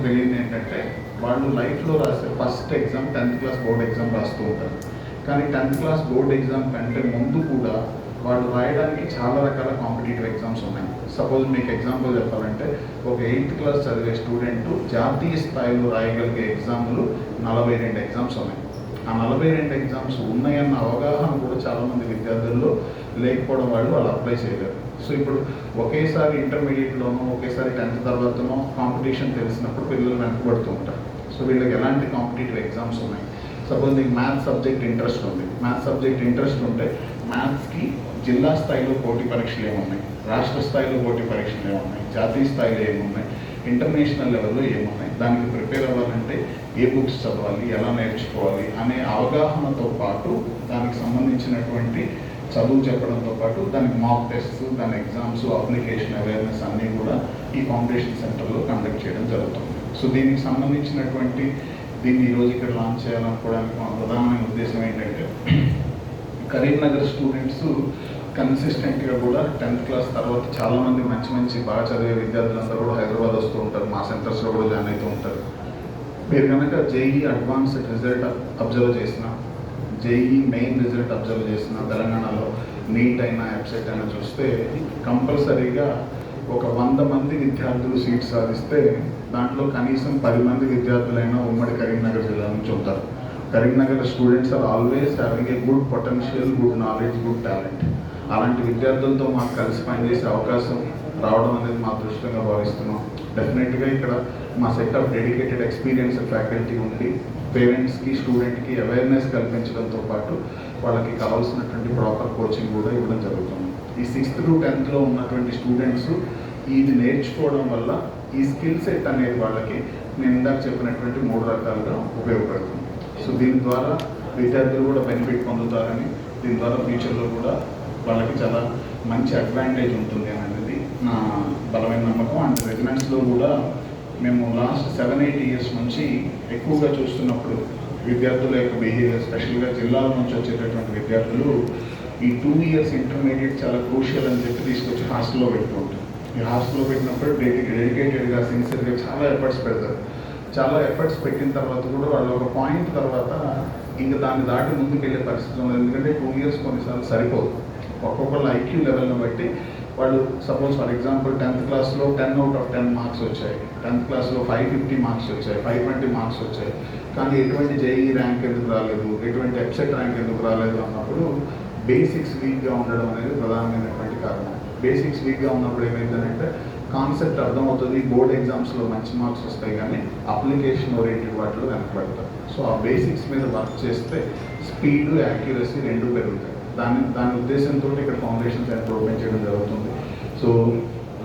తెలియదు ఏంటంటే వాళ్ళు లైఫ్లో రాసే first exam 10th class board exam రాస్తూ ఉంటారు. కానీ 10th క్లాస్ బోర్డ్ ఎగ్జామ్ కంటే ముందు కూడా వాళ్ళు రాయడానికి చాలా రకాల కాంపిటేటివ్ ఎగ్జామ్స్ ఉన్నాయి. సపోజ్ మీకు ఎగ్జాంపుల్ చెప్పాలంటే ఒక 8th క్లాస్ చదివే స్టూడెంట్ జాతీయ స్థాయిలో రాయగలిగే ఎగ్జామ్లు 42 ఎగ్జామ్స్ ఉన్నాయి. ఆ 42 ఎగ్జామ్స్ ఉన్నాయన్న అవగాహన కూడా చాలామంది విద్యార్థుల్లో లేకపోవడం వాళ్ళు అప్లై చేయలేరు. సో ఇప్పుడు ఒకేసారి ఇంటర్మీడియట్లోనో ఒకేసారి 10th తర్వాతనో కాంపిటీషన్ తెలిసినప్పుడు పిల్లలు వెనకబడుతూ ఉంటారు. సో వీళ్ళకి ఎలాంటి కాంపిటేటివ్ ఎగ్జామ్స్ ఉన్నాయి. సపోజ్ నీకు మ్యాథ్స్ సబ్జెక్ట్ ఇంట్రెస్ట్ ఉంది, మ్యాథ్స్ సబ్జెక్ట్ ఇంట్రెస్ట్ ఉంటే మ్యాథ్స్కి జిల్లా స్థాయిలో పోటీ పరీక్షలు ఏమున్నాయి, రాష్ట్ర స్థాయిలో పోటీ పరీక్షలు ఏమున్నాయి, జాతీయ స్థాయిలో ఏమున్నాయి, ఇంటర్నేషనల్ లెవెల్లో ఏమున్నాయి, దానికి ప్రిపేర్ అవ్వాలంటే ఏ బుక్స్ చదవాలి, ఎలా నేర్చుకోవాలి అనే అవగాహనతో పాటు దానికి సంబంధించినటువంటి చదువు చెప్పడంతో పాటు దానికి మాక్ టెస్ట్స్, దాని ఎగ్జామ్స్, అప్లికేషన్ అవేర్నెస్ అన్నీ కూడా ఈ ఫౌండేషన్ సెంటర్లో కండక్ట్ చేయడం జరుగుతుంది. సో దీనికి సంబంధించినటువంటి దీన్ని ఈరోజు ఇక్కడ లాంచ్ చేయాలనుకోవడానికి మా ప్రధానమైన ఉద్దేశం ఏంటంటే కరీంనగర్ స్టూడెంట్స్ కన్సిస్టెంట్గా కూడా 10th క్లాస్ తర్వాత చాలామంది మంచి బాగా చదివే విద్యార్థులందరూ కూడా హైదరాబాద్ వస్తూ ఉంటారు, మా సెంటర్స్లో కూడా జాయిన్ అవుతూ ఉంటారు. మీరు కనుక జేఈ అడ్వాన్స్డ్ రిజల్ట్ అబ్జర్వ్ చేసిన, జేఈ మెయిన్ రిజల్ట్ అబ్జర్వ్ చేసిన తెలంగాణలో నీట్ అయినా ఎప్సెట్ అయినా చూస్తే కంపల్సరీగా ఒక 100 మంది విద్యార్థులు సీట్ సాధిస్తే దాంట్లో కనీసం 10 మంది విద్యార్థులైనా ఉమ్మడి కరీంనగర్ జిల్లా నుంచి ఉంటారు. Karimnagar students are always having a good potential, good knowledge, good talent. అలాంటి విద్యార్థులతో మాకు కలిసి పనిచేసే అవకాశం రావడం అనేది మా దృష్టంగా భావిస్తున్నాం. డెఫినెట్గా ఇక్కడ మా set of dedicated experienced faculty ఉండి పేరెంట్స్కి, స్టూడెంట్కి అవేర్నెస్ కల్పించడంతో పాటు వాళ్ళకి కావాల్సినటువంటి ప్రాపర్ కోచింగ్ కూడా ఇవ్వడం జరుగుతుంది. ఈ 6th to 10thలో ఉన్నటువంటి స్టూడెంట్స్ ఇది నేర్చుకోవడం వల్ల ఈ స్కిల్ సెట్ అనేది వాళ్ళకి నేను ఇందాక చెప్పినటువంటి 3 రకాలుగా ఉపయోగపడుతుంది. సో దీని ద్వారా విద్యార్థులు కూడా బెనిఫిట్ పొందుతారని, దీని ద్వారా ఫ్యూచర్లో కూడా వాళ్ళకి చాలా మంచి అడ్వాంటేజ్ ఉంటుంది అనేది నా బలమైన నమ్మకం. అండ్ రెసిడెన్స్లో కూడా మేము లాస్ట్ 7-8 ఇయర్స్ నుంచి ఎక్కువగా చూస్తున్నప్పుడు విద్యార్థుల యొక్క బిహేవియర్, స్పెషల్గా జిల్లాల నుంచి వచ్చేటటువంటి విద్యార్థులు ఈ 2 years ఇంటర్మీడియట్ చాలా క్రూషియల్ అని చెప్పి తీసుకొచ్చి హాస్టల్లో పెడుతూ ఉంటారు. ఈ హాస్టల్లో పెట్టినప్పుడు డెడికేటెడ్గా, సిన్సియర్గా చాలా ఎఫర్ట్స్ పెడతారు. చాలా ఎఫర్ట్స్ పెట్టిన తర్వాత కూడా వాళ్ళు ఒక పాయింట్ తర్వాత ఇంకా దాన్ని దాటి ముందుకు వెళ్ళే పరిస్థితి ఉంది. ఎందుకంటే 2 years కొన్నిసార్లు సరిపోదు. ఒక్కొక్కళ్ళ ఐక్యూ లెవెల్ని బట్టి వాళ్ళు సపోజ్ ఫర్ ఎగ్జాంపుల్ 10th క్లాస్లో 10 out of 10 మార్క్స్ వచ్చాయి, 10th క్లాస్లో 550 మార్క్స్ వచ్చాయి, 520 మార్క్స్ వచ్చాయి, కానీ ఎటువంటి జేఈ ర్యాంక్ ఎందుకు రాలేదు, ఎటువంటి ఎప్సెట్ ర్యాంక్ ఎందుకు రాలేదు అన్నప్పుడు బేసిక్స్ వీక్గా ఉండడం అనేది ప్రధానమైనటువంటి కారణం. బేసిక్స్ వీక్గా ఉన్నప్పుడు ఏమైందంటే కాన్సెప్ట్ అర్థమవుతుంది, బోర్డ్ ఎగ్జామ్స్లో మంచి మార్క్స్ వస్తాయి, కానీ అప్లికేషన్ ఓరియంటెడ్ వాటిలో వెనకబడతారు. సో ఆ బేసిక్స్ మీద వర్క్ చేస్తే స్పీడ్, యాక్యురసీ 2 పెరుగుతాయి. దాని ఉద్దేశంతో ఇక్కడ ఫౌండేషన్ సెంటర్ ఓపెన్ చేయడం జరుగుతుంది. సో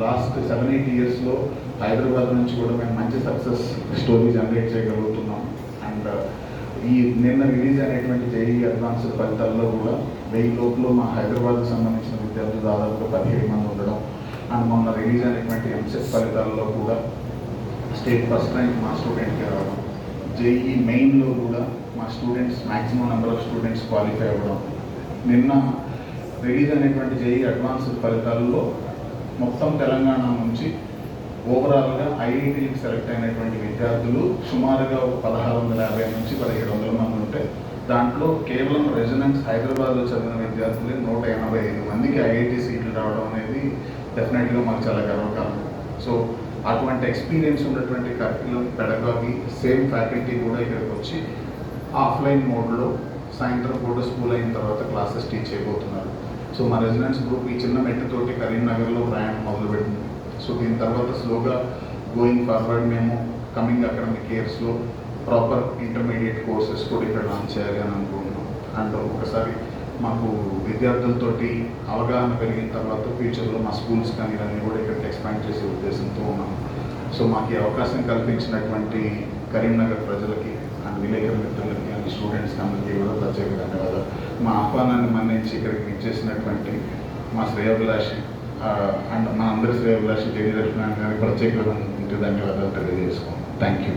లాస్ట్ 7-8 ఇయర్స్లో హైదరాబాద్ నుంచి కూడా మేము మంచి సక్సెస్ స్టోరీ జనరేట్ చేయగలుగుతున్నాం. అండ్ ఈ నిన్న రిలీజ్ అయినటువంటి జేఈ అడ్వాన్స్డ్ ఫలితాల్లో కూడా 1000 లోపల మా హైదరాబాద్కు సంబంధించిన విద్యార్థులు దాదాపుగా 17 మంది ఉండడం, అండ్ మొన్న రిలీజ్ అయినటువంటి ఎంసెట్ ఫలితాల్లో కూడా స్టేట్ ఫస్ట్ ర్యాంక్ మా స్టూడెంట్కి రావడం, జేఈ మెయిన్లో కూడా మా students maximum number of students qualify అవ్వడం, నిన్న రిలీజ్ అయినటువంటి జేఈ అడ్వాన్స్డ్ ఫలితాల్లో మొత్తం తెలంగాణ నుంచి ఓవరాల్గా ఐఐటీకి సెలెక్ట్ అయినటువంటి విద్యార్థులు సుమారుగా 1650 నుంచి 1700 మంది ఉంటే దాంట్లో కేవలం రెసిడెన్స్ హైదరాబాద్లో చదివిన విద్యార్థులే 185 మందికి ఐఐటీ సీట్లు రావడం అనేది డెఫినెట్గా మాకు చాలా గర్వకారణం. సో అటువంటి ఎక్స్పీరియన్స్ ఉన్నటువంటి కరిక్యులం, పెడగాగి, సేమ్ ఫ్యాకల్టీ కూడా ఇక్కడికి వచ్చి ఆఫ్లైన్ మోడ్లో సాయంత్రం పూట స్కూల్ అయిన తర్వాత క్లాసెస్ టీచ్ చేయబోతున్నారు. సో మా రెసిడెన్స్ గ్రూప్ ఈ చిన్న మెట్టుతోటి కరీంనగర్లో ప్రయాణం మొదలుపెట్టింది. సో దీని తర్వాత స్లోగా గోయింగ్ ఫార్వర్డ్ మేము కమింగ్ అకాడమిక్ ఇయర్స్లో ప్రాపర్ ఇంటర్మీడియట్ కోర్సెస్ కూడా ఇక్కడ లాంచ్ చేయాలి అని అనుకుంటున్నాం. అండ్ ఒకసారి మాకు విద్యార్థులతోటి అవగాహన పెరిగిన తర్వాత ఫ్యూచర్లో మా స్కూల్స్ కానీ ఇవన్నీ కూడా ఇక్కడికి ఎక్స్పాండ్ చేసే ఉద్దేశంతో ఉన్నాం. సో మాకు ఈ అవకాశం కల్పించినటువంటి కరీంనగర్ ప్రజలకి అండ్ విలేకరుల మిత్రులకి అండ్ స్టూడెంట్స్కి అందరికీ కూడా ప్రత్యేక ధన్యవాదాలు. మా ఆహ్వానాన్ని మన్నించి ఇక్కడికి ఇచ్చేసినటువంటి మా శ్రేయోభిలాషి అండ్ మా అందరి శ్రేయోభిలాషి జేడీ రఫీనాన్ గారికి ప్రత్యేకమైన ధన్యవాదాలు తెలియజేసుకున్నాం. Thank you.